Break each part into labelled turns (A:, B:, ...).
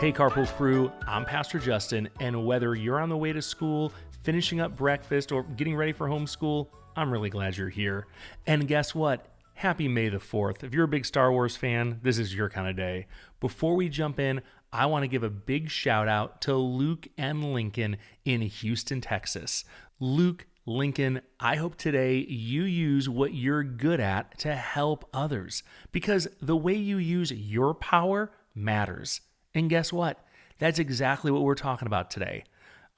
A: Hey, Carpool Crew, I'm Pastor Justin, and whether you're on the way to school, finishing up breakfast, or getting ready for homeschool, I'm really glad you're here. And guess what? Happy May the 4th. If you're a big Star Wars fan, this is your kind of day. Before we jump in, I want to give a big shout out to Luke and Lincoln in Houston, Texas. Luke, Lincoln, I hope today you use what you're good at to help others, because the way you use your power matters. And guess what? That's exactly what we're talking about today.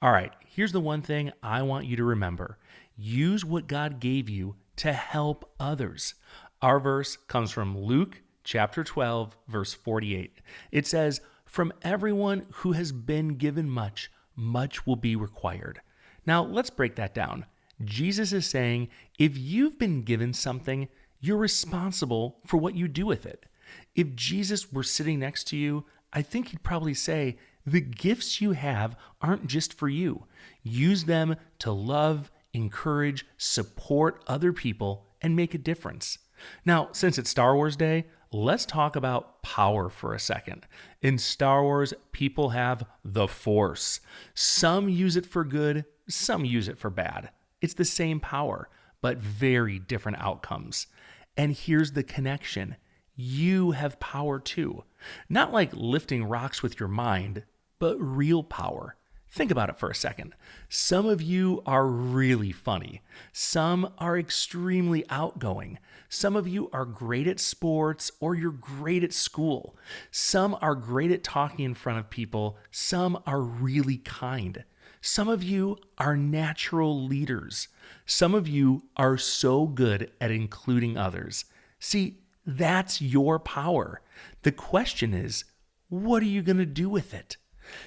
A: All right, here's the one thing I want you to remember. Use what God gave you to help others. Our verse comes from Luke chapter 12, verse 48. It says, "From everyone who has been given much, much will be required." Now, let's break that down. Jesus is saying, if you've been given something, you're responsible for what you do with it. If Jesus were sitting next to you, I think he'd probably say, the gifts you have aren't just for you. Use them to love, encourage, support other people, and make a difference. Now, since it's Star Wars Day, let's talk about power for a second. In Star Wars, people have the Force. Some use it for good, some use it for bad. It's the same power, but very different outcomes. And here's the connection. You have power too. Not like lifting rocks with your mind, but real power. Think about it for a second. Some of you are really funny. Some are extremely outgoing. Some of you are great at sports, or you're great at school. Some are great at talking in front of people. Some are really kind. Some of you are natural leaders. Some of you are so good at including others. See, that's your power. The question is, what are you going to do with it?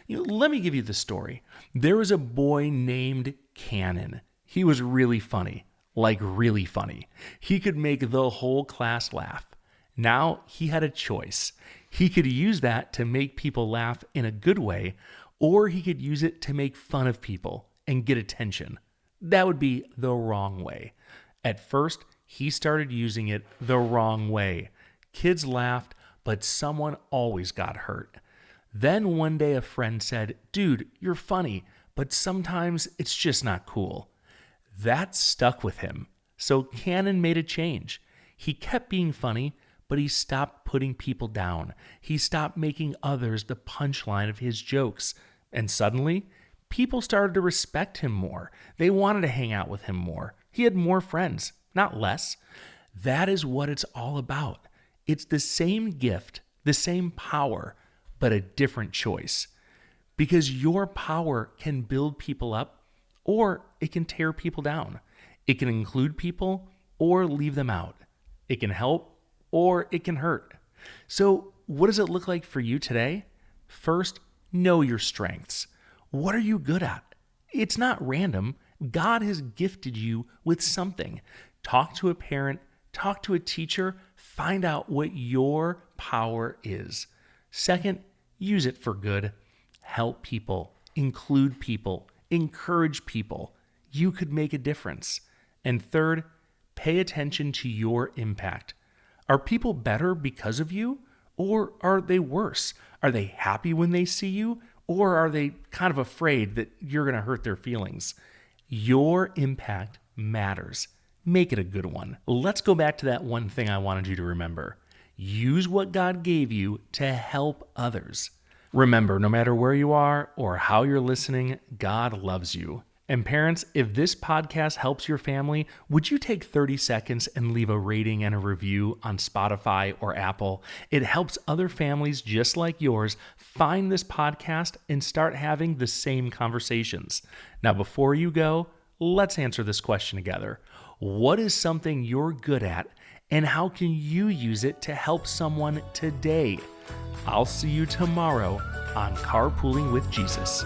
A: Let me give you the story. There was a boy named Cannon. He was really funny, like really funny. He could make the whole class laugh. Now he had a choice. He could use that to make people laugh in a good way, or he could use it to make fun of people and get attention. That would be the wrong way. At first, he started using it the wrong way. Kids laughed, but someone always got hurt. Then one day a friend said, "Dude, you're funny, but sometimes it's just not cool." That stuck with him. So Cannon made a change. He kept being funny, but he stopped putting people down. He stopped making others the punchline of his jokes. And suddenly, people started to respect him more. They wanted to hang out with him more. He had more friends, not less. That is what it's all about. It's the same gift, the same power, but a different choice. Because your power can build people up, or it can tear people down. It can include people or leave them out. It can help or it can hurt. So what does it look like for you today? First, know your strengths. What are you good at? It's not random. God has gifted you with something. Talk to a parent, talk to a teacher, find out what your power is. Second, use it for good. Help people, include people, encourage people. You could make a difference. And third, pay attention to your impact. Are people better because of you, or are they worse? Are they happy when they see you, or are they kind of afraid that you're going to hurt their feelings? Your impact matters. Make it a good one. Let's go back to that one thing I wanted you to remember. Use what God gave you to help others. Remember, no matter where you are or how you're listening, God loves you. And parents, if this podcast helps your family, would you take 30 seconds and leave a rating and a review on Spotify or Apple? It helps other families just like yours find this podcast and start having the same conversations. Now, before you go, let's answer this question together. What is something you're good at, and how can you use it to help someone today? I'll see you tomorrow on Carpooling with Jesus.